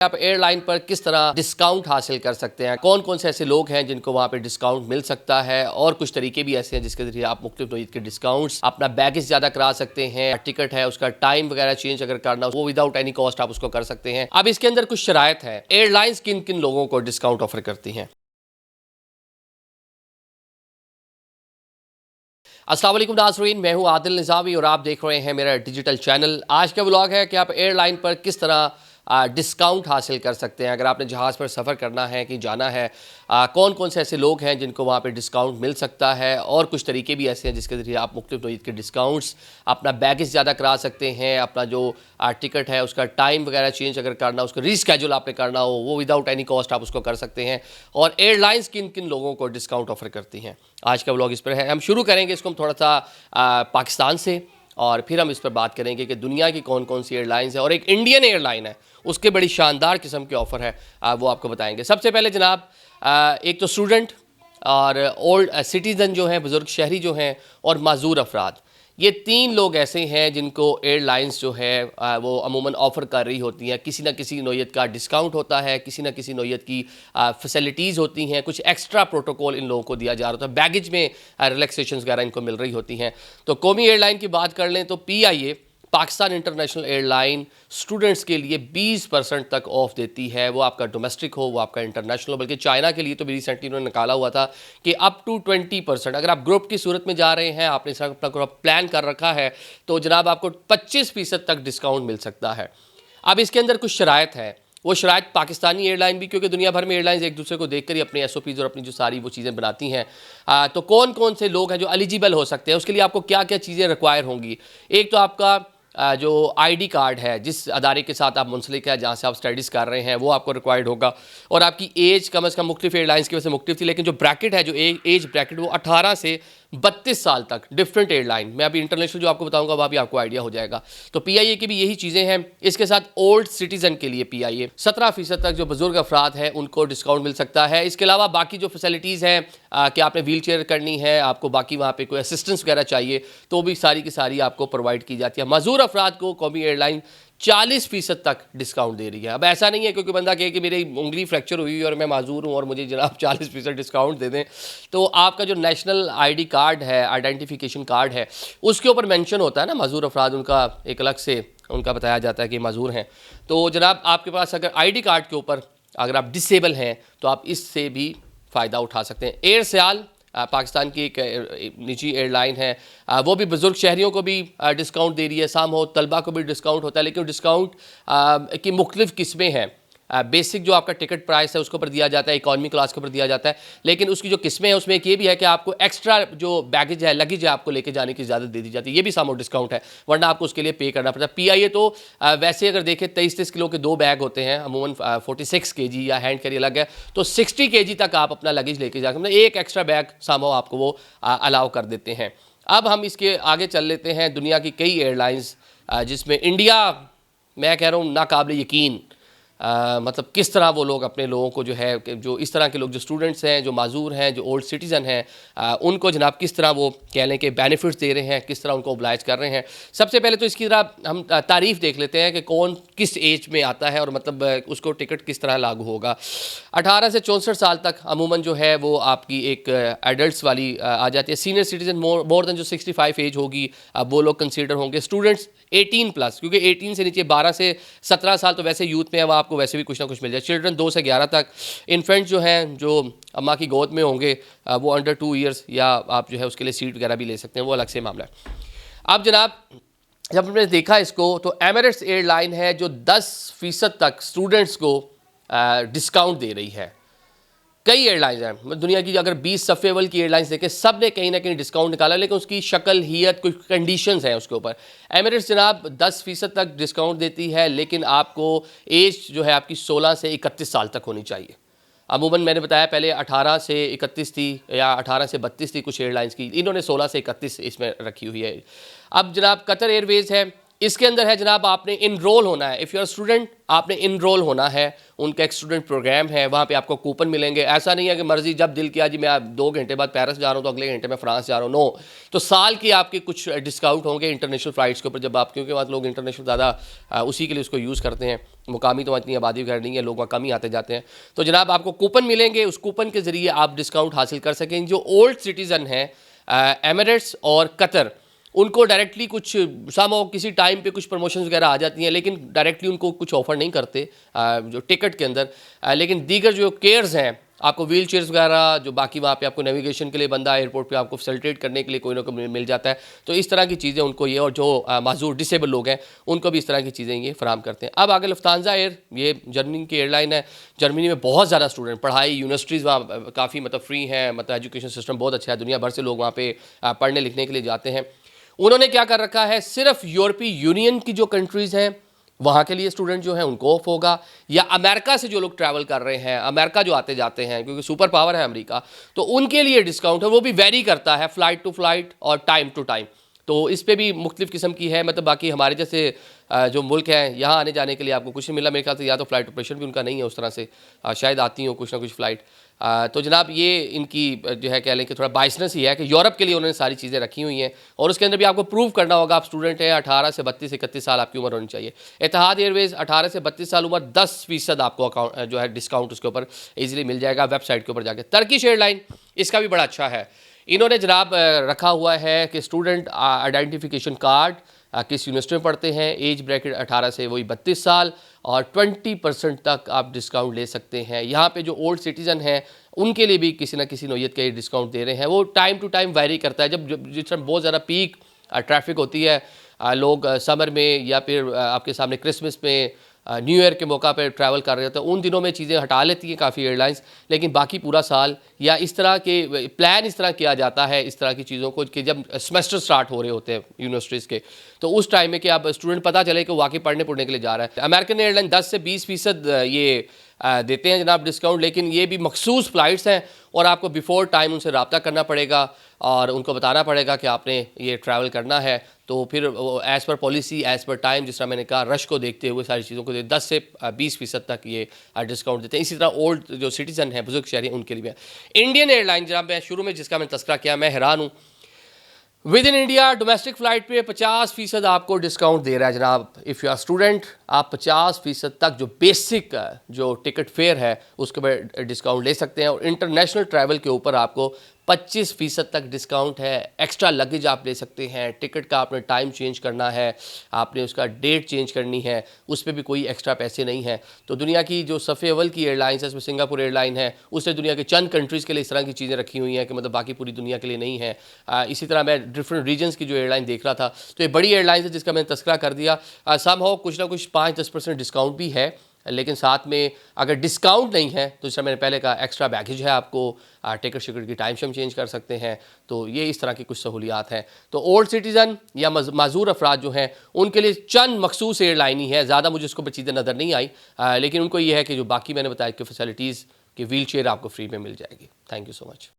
आप एयरलाइन पर किस तरह डिस्काउंट हासिल कर सकते हैं, कौन कौन से ऐसे लोग हैं जिनको वहाँ पे डिस्काउंट मिल सकता है, और कुछ तरीके भी ऐसे हैं जिसके जरिए आप मुख्तलिफ नौईयत के डिस्काउंट्स, अपना बैगेज ज़्यादा करा सकते हैं, टिकट है उसका टाइम वगैरह चेंज अगर करना वो विदाउट एनी कॉस्ट आप उसको कर सकते हैं। अब इसके अंदर कुछ शराइत है, एयरलाइंस किन किन लोगों को डिस्काउंट ऑफर करती हैं। अस्सलाम वालेकुम नाज़रीन, मैं हूं आदिल निज़ामी और आप देख रहे हैं मेरा डिजिटल चैनल। आज का व्लॉग है कि आप एयरलाइन पर किस तरह डिस्काउंट हासिल कर सकते हैं। अगर आपने जहाज़ पर सफ़र करना है कि जाना है, कौन कौन से ऐसे लोग हैं जिनको वहाँ पे डिस्काउंट मिल सकता है, और कुछ तरीके भी ऐसे हैं जिसके ज़रिए आप मुख्तलिफ नौईयत के डिस्काउंट्स, अपना बैगेज ज़्यादा करा सकते हैं, अपना जो टिकट है उसका टाइम वगैरह चेंज अगर करना, उसको रीस्केड्यूल आपने करना हो वो विदाउट एनी कॉस्ट आप उसको कर सकते हैं, और एयरलाइंस किन किन लोगों को डिस्काउंट ऑफर करती हैं। आज का व्लॉग इस पर है। हम शुरू करेंगे इसको हम थोड़ा सा पाकिस्तान से, और फिर हम इस पर बात करेंगे कि दुनिया की कौन कौन सी एयरलाइंस है, और एक इंडियन एयरलाइन है उसके बड़ी शानदार किस्म के ऑफ़र है, वो आपको बताएंगे। सबसे पहले जनाब, एक तो स्टूडेंट और ओल्ड सिटीज़न जो हैं, बुज़ुर्ग शहरी जो हैं, और माजूर अफराद, ये तीन लोग ऐसे हैं जिनको एयरलाइंस जो है वो अमूमन ऑफ़र कर रही होती हैं। किसी न किसी नौयत का डिस्काउंट होता है, किसी न किसी नौयत की फैसिलिटीज़ होती हैं, कुछ एक्स्ट्रा प्रोटोकॉल इन लोगों को दिया जा रहा होता है, बैगेज में रिलैक्सेशन वगैरह इनको मिल रही होती हैं। तो कौमी एयरलाइन की बात कर लें तो PIA Pakistan international airline students के लिए 20% तक ऑफ देती है। वो आपका डोमेस्टिक हो, वो आपका इंटरनेशनल हो, बल्कि चाइना के लिए तो भी रिसेंटली उन्होंने निकाला हुआ था कि अप टू 20%। अगर आप ग्रुप की सूरत में जा रहे हैं, आपने अपना ग्रुप प्लान कर रखा है, तो जनाब आपको 25% तक डिस्काउंट मिल सकता है। अब इसके अंदर कुछ शराइत है, वो शराइत पाकिस्तानी एयरलाइन भी, क्योंकि दुनिया भर में एयरलाइंस एक दूसरे को देखकर ही अपने SOPs और अपनी जो सारी वो चीज़ें बनाती हैं। तो कौन कौन से लोग हैं जो एलिजिबल हो सकते हैं, उसके लिए आपको क्या क्या चीज़ें रिक्वायर होंगी। एक तो आपका जो ID कार्ड है, जिस अदारे के साथ आप मुंसलिक है, जहाँ से आप स्टडीज़ कर रहे हैं, वो आपको रिक्वायर्ड होगा, और आपकी एज कम अज़ कम मुख्तलिफ एयरलाइंस की वजह से मुख्तलिफ थी, लेकिन जो ब्रैकेट है, जो एज ब्रैकेट, वो 18 से 32 साल तक डिफरेंट एयरलाइन। मैं अभी इंटरनेशनल जो आपको बताऊंगा वहाँ भी आपको आइडिया हो जाएगा। तो PIA की भी यही चीज़ें हैं। इसके साथ ओल्ड सिटीज़न के लिए PIA 17% तक जो बुजुर्ग अफराद हैं उनको डिस्काउंट मिल सकता है। इसके अलावा बाकी जो फैसिलिटीज़ हैं कि आपने व्हील चेयर करनी है, आपको बाकी वहाँ पे कोई असिस्टेंस वगैरह चाहिए, तो भी सारी की सारी आपको प्रोवाइड की जाती है। माजूर अफराद को कौमी एयरलाइन 40% तक डिस्काउंट दे रही है। अब ऐसा नहीं है क्योंकि बंदा कहे कि मेरी उंगली फ्रैक्चर हुई और मैं माजूर हूँ और मुझे जनाब 40% डिस्काउंट दे दें, तो आपका जो नेशनल ID कार्ड है, आइडेंटिफिकेशन कार्ड है, उसके ऊपर मेंशन होता है ना माजूर अफराद, उनका एक अलग से उनका बताया जाता है कि माजूर हैं। तो जनाब आपके पास अगर ID कार्ड के ऊपर अगर आप डिसेबल हैं तो आप इससे भी फ़ायदा उठा सकते हैं। एयर सयाल पाकिस्तान की एक निजी एयरलाइन है, वो भी बुज़ुर्ग शहरियों को भी डिस्काउंट दे रही है, साम हो तलबा को भी डिस्काउंट होता है, लेकिन डिस्काउंट की मुख्तलिफ किस्में हैं। बेसिक जो आपका टिकट प्राइस है उसके ऊपर दिया जाता है, इकॉनमी क्लास के ऊपर दिया जाता है, लेकिन उसकी जो किस्में हैं उसमें एक ये भी है कि आपको एक्स्ट्रा जो बैगेज है, लगेज है, आपको लेके जाने की इजाज़त दे दी जाती है। ये भी सामो डिस्काउंट है, वरना आपको उसके लिए पे करना पड़ता है। PIA तो वैसे अगर देखें 23-23 किलो के 2 बैग होते हैं, अमूमन 46 kg या हैंड कैरी अलग है, तो 60 kg तक आप अपना लगेज लेके जाकर मतलब एक एक्स्ट्रा बैग सामो आपको वो अलाउ कर देते हैं। अब हम इसके आगे चल लेते हैं। दुनिया की कई एयरलाइंस जिसमें इंडिया, मैं कह रहा हूँ नाकाबिल यकीन, मतलब किस तरह वो लोग अपने लोगों को जो है कि जो इस तरह के लोग जो स्टूडेंट्स हैं, जो माजूर हैं, जो ओल्ड सिटीज़न हैं, उनको जनाब किस तरह वो कह लें कि बेनिफिट्स दे रहे हैं, किस तरह उनको ओब्लाइज कर रहे हैं। सबसे पहले तो इसकी तरह हम तारीफ़ देख लेते हैं कि कौन किस एज में आता है और मतलब उसको टिकट किस तरह लागू होगा। 18 से 64 साल तक अमूमन जो है वो आपकी एक एडल्ट्स वाली आ जाती है। सीनियर सिटीज़न मोर देन जो 65 एज होगी, अब वो लोग कंसीडर होंगे। स्टूडेंट्स 18+, क्योंकि 18 से नीचे 12 से 17 साल तो वैसे यूथ में है, वहाँ आपको वैसे भी कुछ ना कुछ मिल जाए। चिल्ड्रन 2 से 11 तक। इन्फेंट जो हैं, जो अम्मा की गोद में होंगे, वो अंडर 2 ईयर्स, या आप जो है उसके लिए सीट वगैरह भी ले सकते हैं, वो अलग से मामला है। अब जनाब जब हमने देखा इसको, तो एमिरेट्स एयरलाइन है जो 10% तक स्टूडेंट्स को डिस्काउंट दे रही है। कई एयरलाइंस हैं दुनिया की, अगर 20 सफ़ेवल की एयरलाइंस देखें, सब ने कहीं ना कहीं डिस्काउंट निकाला, लेकिन उसकी शक्ल, हियत, कुछ कंडीशंस हैं उसके ऊपर। एमिरेट्स जनाब 10% तक डिस्काउंट देती है, लेकिन आपको एज जो है आपकी 16 से 31 साल तक होनी चाहिए। अमूमन मैंने बताया पहले 18 से 31 थी या 18 से 32 थी कुछ एयरलाइंस की, इन्होंने 16 से 31 इसमें रखी हुई है। अब जनाब कतर एयरवेज़ है, इसके अंदर है जनाब आपने इनरोल होना है। इफ़ यू आर स्टूडेंट, आपने इनरोल होना है, उनका एक स्टूडेंट प्रोग्राम है, वहाँ पे आपको कूपन मिलेंगे। ऐसा नहीं है कि मर्जी जब दिल किया जी मैं 2 घंटे बाद पेरिस जा रहा हूँ तो अगले घंटे में फ्रांस जा रहा हूँ, नो। तो साल की आपके कुछ डिस्काउंट होंगे इंटरनेशनल फ़्लाइट्स के ऊपर, जब आप, क्योंकि वहाँ लोग इंटरनेशनल ज़्यादा उसी के लिए उसको यूज़ करते हैं। मुकामी तो इतनी आबादी वगैरह नहीं है, लोग वहाँ कम ही आते जाते हैं। तो जनाब आपको कूपन मिलेंगे, उस कूपन के ज़रिए आप डिस्काउंट हासिल कर सकें। जो ओल्ड सिटीज़न हैं एमिरेट्स और कतर, उनको डायरेक्टली कुछ सामो किसी टाइम पे कुछ प्रमोशंस वगैरह आ जाती हैं, लेकिन डायरेक्टली उनको कुछ ऑफर नहीं करते जो टिकट के अंदर। लेकिन दीगर जो केयर्स हैं, आपको व्हील चेयर्स वगैरह, जो बाकी वहाँ पे आपको नेविगेशन के लिए बंदा एयरपोर्ट पे आपको फैसिलिटेट करने के लिए कोई ना कोई मिल जाता है। तो इस तरह की चीज़ें उनको ये, और जो माजूर डिसेबल लोग हैं उनको भी इस तरह की चीज़ें ये फराम करते हैं। अब आगे लुफ्तांजा एयर, ये जर्मनी की एयरलाइन है। जर्मनी में बहुत ज़्यादा स्टूडेंट, पढ़ाई, यूनिवर्सिटीज़ वहाँ काफ़ी मतलब फ्री हैं, मतलब एजुकेशन सिस्टम बहुत अच्छा है, दुनिया भर से लोग वहाँ पे पढ़ने लिखने के लिए जाते हैं। उन्होंने क्या कर रखा है, सिर्फ यूरोपीय यूनियन की जो कंट्रीज़ हैं वहाँ के लिए स्टूडेंट जो हैं उनको ऑफ होगा, या अमेरिका से जो लोग ट्रैवल कर रहे हैं, अमेरिका जो आते जाते हैं, क्योंकि सुपर पावर है अमेरिका, तो उनके लिए डिस्काउंट है। वो भी वेरी करता है फ़्लाइट टू फ़्लाइट और टाइम टू टाइम। तो इस पे भी मुख्तलिफ़ किस्म की है, मतलब बाकी हमारे जैसे जो मुल्क हैं, यहाँ आने जाने के लिए आपको कुछ नहीं मिला मेरे ख्याल से, या तो फ़्लाइट ऑपरेशन भी उनका नहीं है उस तरह से, शायद आती हो कुछ ना कुछ फ़्लाइट। तो जनाब ये इनकी जो है कह लें कि थोड़ा बाइसनेस ही है कि यूरोप के लिए उन्होंने सारी चीज़ें रखी हुई हैं, और उसके अंदर भी आपको प्रूव करना होगा आप स्टूडेंट हैं, 18 से 32-31 साल आपकी उम्र होनी चाहिए। इत्तेहाद एयरवेज़ 18 से 32 साल उम्र, 10% आपको अकाउंट जो है डिस्काउंट उसके ऊपर ईजिली मिल जाएगा वेबसाइट के ऊपर जाके। टर्किश एयरलाइन, इसका भी बड़ा अच्छा है। इन्होंने जनाब रखा हुआ है कि स्टूडेंट आइडेंटिफिकेशन कार्ड, किस यूनिवर्सिटी में पढ़ते हैं, एज ब्रैकेट 18 से वही 32 साल, और 20% तक आप डिस्काउंट ले सकते हैं। यहाँ पे जो ओल्ड सिटीज़न हैं उनके लिए भी किसी ना किसी नौयत का ये डिस्काउंट दे रहे हैं। वो टाइम टू टाइम वेरी करता है, जब जिस टाइम बहुत ज़्यादा पीक ट्रैफिक होती है, लोग समर में या फिर आपके सामने क्रिसमस में, न्यू ईयर के मौका पे ट्रैवल कर रहे होते हैं, उन दिनों में चीज़ें हटा लेती हैं काफ़ी एयरलाइंस। लेकिन बाकी पूरा साल या इस तरह के प्लान इस तरह किया जाता है इस तरह की चीज़ों को कि जब सेमेस्टर स्टार्ट हो रहे होते हैं यूनिवर्सिटीज़ के, तो उस टाइम में कि आप स्टूडेंट पता चले कि वाकई पढ़ने के लिए जा रहा है। अमेरिकन एयरलाइन 10 से 20% ये देते हैं जनाब डिस्काउंट, लेकिन ये भी मखसूस फ़्लाइट्स हैं और आपको बिफोर टाइम उनसे रब्ता करना पड़ेगा और उनको बताना पड़ेगा कि आपने ये ट्रैवल करना है। तो फिर as per policy, as per time, जिस तरह मैंने कहा, रश को देखते हुए सारी चीज़ों को 10 से 20% तक ये डिस्काउंट देते हैं। इसी तरह ओल्ड जो सिटीज़न हैं, बुजुर्ग शहरी, उनके लिए भी है। इंडियन एयरलाइन जनाब, मैं शुरू में जिसका मैंने तस्करा किया, मैं हैरान हूँ, with in India domestic flight पे 50% आपको डिस्काउंट दे रहा है जनाब। इफ़ यू आर स्टूडेंट, आप 50% तक जो बेसिक जो टिकट फेयर है उसके ऊपर डिस्काउंट ले सकते हैं, और इंटरनेशनल ट्रैवल के ऊपर आपको 25% तक डिस्काउंट है। एक्स्ट्रा लगेज आप ले सकते हैं, टिकट का आपने टाइम चेंज करना है, आपने उसका डेट चेंज करनी है, उस पर भी कोई एक्स्ट्रा पैसे नहीं हैं। तो दुनिया की जो सफ़े अव्वल की एयरलाइंस है, इसमें सिंगापुर एयरलाइन है, उसने दुनिया के चंद कंट्रीज़ के लिए इस तरह की चीज़ें रखी हुई हैं कि मतलब बाकी पूरी दुनिया के लिए नहीं है। इसी तरह मैं डिफरेंट रीजन्स की जो एयरलाइन देख रहा था, तो ये बड़ी एयरलाइन है जिसका मैंने तस्करा कर दिया। समहाउ कुछ ना कुछ 5-10% डिस्काउंट भी है, लेकिन साथ में अगर डिस्काउंट नहीं है तो जैसा मैंने पहले कहा, एक्स्ट्रा बैगेज है, आपको टिकट शिकट की टाइम शम चेंज कर सकते हैं। तो ये इस तरह की कुछ सहूलियात हैं। तो ओल्ड सिटीज़न या माजूर अफराद जो हैं उनके लिए चंद मखसूस एयरलाइन ही है, ज़्यादा मुझे उसको चीज़ें नज़र नहीं आई, लेकिन उनको ये है कि जो बाकी मैंने बताया कि फैसिलिटीज़ की व्हील चेयर आपको फ्री में मिल जाएगी। Thank you so much.